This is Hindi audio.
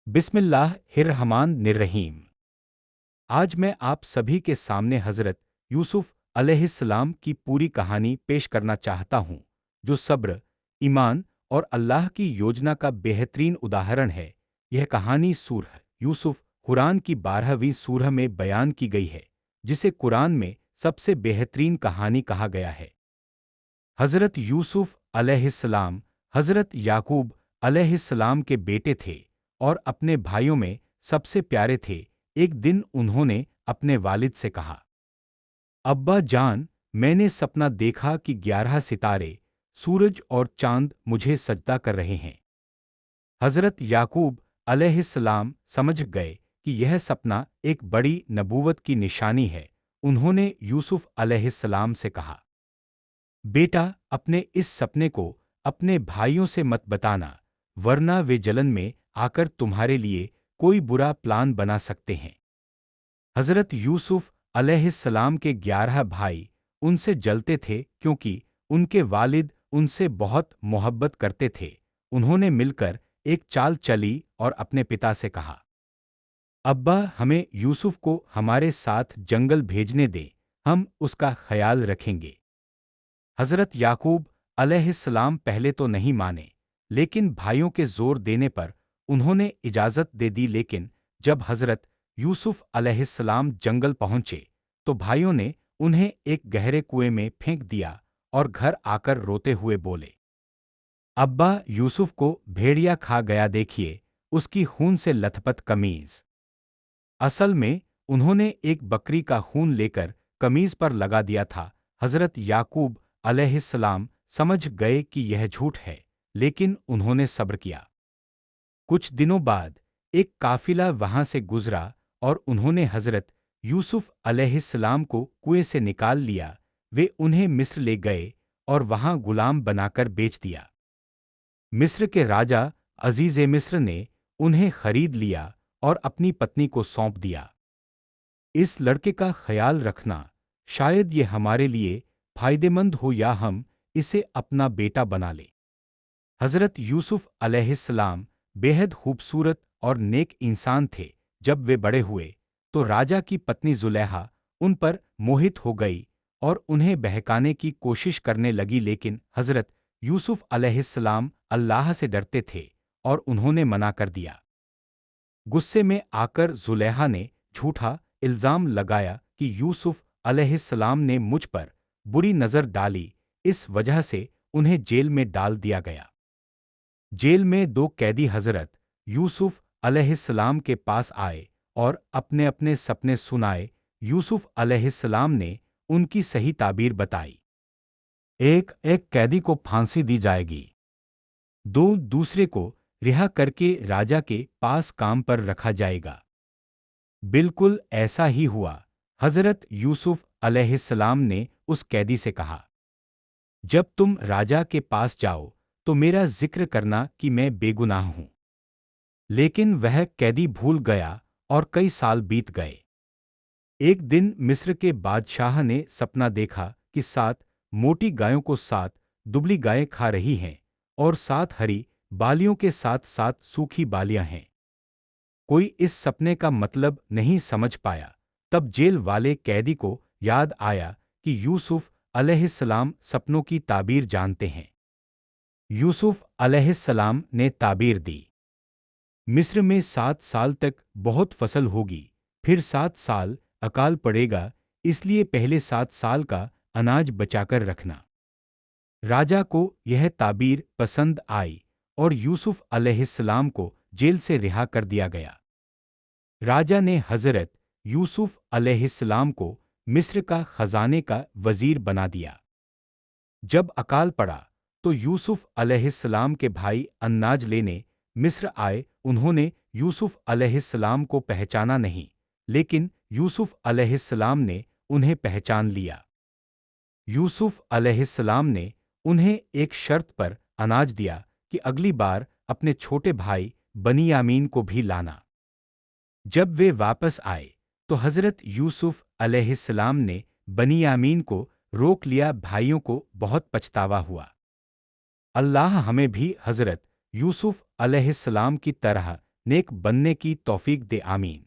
बिस्मिल्लाहिर्रहमानिर्रहीम। आज मैं आप सभी के सामने हज़रत यूसुफ अलैहिस्सलाम की पूरी कहानी पेश करना चाहता हूँ, जो सब्र, ईमान और अल्लाह की योजना का बेहतरीन उदाहरण है। यह कहानी सूरह यूसुफ कुरान की 12वीं सूरह में बयान की गई है, जिसे कुरान में सबसे बेहतरीन कहानी कहा गया है। हज़रत यूसुफ अलैहिस्सलाम हज़रत याकूब अलैहिस्सलाम के बेटे थे और अपने भाइयों में सबसे प्यारे थे। एक दिन उन्होंने अपने वालिद से कहा, अब्बा जान, मैंने सपना देखा कि 11 सितारे, सूरज और चांद मुझे सजदा कर रहे हैं। हज़रत याकूब अलैहिस्सलाम समझ गए कि यह सपना एक बड़ी नबूवत की निशानी है। उन्होंने यूसुफ अलैहिस्सलाम से कहा, बेटा, अपने इस सपने को अपने भाइयों से मत बताना, वरना वे जलन में आकर तुम्हारे लिए कोई बुरा प्लान बना सकते हैं। हज़रत यूसुफ अलैहिस्सलाम के 11 भाई उनसे जलते थे क्योंकि उनके वालिद उनसे बहुत मोहब्बत करते थे। उन्होंने मिलकर एक चाल चली और अपने पिता से कहा, अब्बा, हमें यूसुफ को हमारे साथ जंगल भेजने दें, हम उसका ख्याल रखेंगे। हज़रत याकूब अलैहिस्सलाम पहले तो नहीं माने, लेकिन भाइयों के जोर देने पर उन्होंने इजाज़त दे दी। लेकिन जब हज़रत यूसुफ अलैहिस्सलाम जंगल पहुँचे, तो भाइयों ने उन्हें एक गहरे कुएं में फेंक दिया और घर आकर रोते हुए बोले, अब्बा, यूसुफ को भेड़िया खा गया, देखिए उसकी खून से लथपथ कमीज़। असल में उन्होंने एक बकरी का खून लेकर कमीज पर लगा दिया था। हज़रत याकूब अलैहिस्सलाम समझ गए कि यह झूठ है, लेकिन उन्होंने सब्र किया। कुछ दिनों बाद एक काफिला वहां से गुजरा और उन्होंने हज़रत यूसुफ अलैहिस्सलाम को कुएं से निकाल लिया। वे उन्हें मिस्र ले गए और वहां गुलाम बनाकर बेच दिया। मिस्र के राजा अजीज़ मिस्र ने उन्हें खरीद लिया और अपनी पत्नी को सौंप दिया। इस लड़के का ख्याल रखना, शायद ये हमारे लिए फायदेमंद हो या हम इसे अपना बेटा बना लें। हज़रत यूसुफ अलैहिस्सलाम बेहद खूबसूरत और नेक इंसान थे। जब वे बड़े हुए तो राजा की पत्नी जुलेहा उन पर मोहित हो गई और उन्हें बहकाने की कोशिश करने लगी, लेकिन हज़रत यूसुफ अलैहिस्सलाम अल्लाह से डरते थे और उन्होंने मना कर दिया। गुस्से में आकर जुलेहा ने झूठा इल्जाम लगाया कि यूसुफ अलैहिस्सलाम ने मुझ पर बुरी नज़र डाली। इस वजह से उन्हें जेल में डाल दिया गया। जेल में दो कैदी हज़रत यूसुफ अलैहिस्सलाम के पास आए और अपने अपने सपने सुनाए। यूसुफ अलैहिस्सलाम ने उनकी सही ताबीर बताई। एक एक कैदी को फांसी दी जाएगी, दो दूसरे को रिहा करके राजा के पास काम पर रखा जाएगा। बिल्कुल ऐसा ही हुआ। हज़रत यूसुफ अलैहिस्सलाम ने उस कैदी से कहा, जब तुम राजा के पास जाओ तो मेरा जिक्र करना कि मैं बेगुनाह हूं। लेकिन वह कैदी भूल गया और कई साल बीत गए। एक दिन मिस्र के बादशाह ने सपना देखा कि 7 मोटी गायों को 7 दुबली गायें खा रही हैं और 7 हरी बालियों के साथ 7 सूखी बालियां हैं। कोई इस सपने का मतलब नहीं समझ पाया। तब जेल वाले कैदी को याद आया कि यूसुफ अलैहिस्सलाम सपनों की ताबीर जानते हैं। यूसुफ अलैहिस्सलाम ने ताबीर दी, मिस्र में 7 साल तक बहुत फसल होगी, फिर 7 साल अकाल पड़ेगा, इसलिए पहले 7 साल का अनाज बचाकर रखना। राजा को यह ताबीर पसंद आई और यूसुफ अलैहिस्सलाम को जेल से रिहा कर दिया गया। राजा ने हज़रत यूसुफ अलैहिस्सलाम को मिस्र का खजाने का वजीर बना दिया। जब अकाल पड़ा तो यूसुफ अलैहिस्सलाम के भाई अन्नाज लेने मिस्र आए। उन्होंने यूसुफ अलैहिस्सलाम को पहचाना नहीं, लेकिन यूसुफ अलैहिस्सलाम ने उन्हें पहचान लिया। यूसुफ अलैहिस्सलाम ने उन्हें एक शर्त पर अनाज दिया कि अगली बार अपने छोटे भाई बनीयामीन को भी लाना। जब वे वापस आए तो हज़रत यूसुफ अलैहिस्सलाम ने बनीयामीन को रोक लिया। भाइयों को बहुत पछतावा हुआ। अल्लाह हमें भी हज़रत यूसुफ अलैहिस्सलाम की तरह नेक बनने की तौफीक दे आमीन।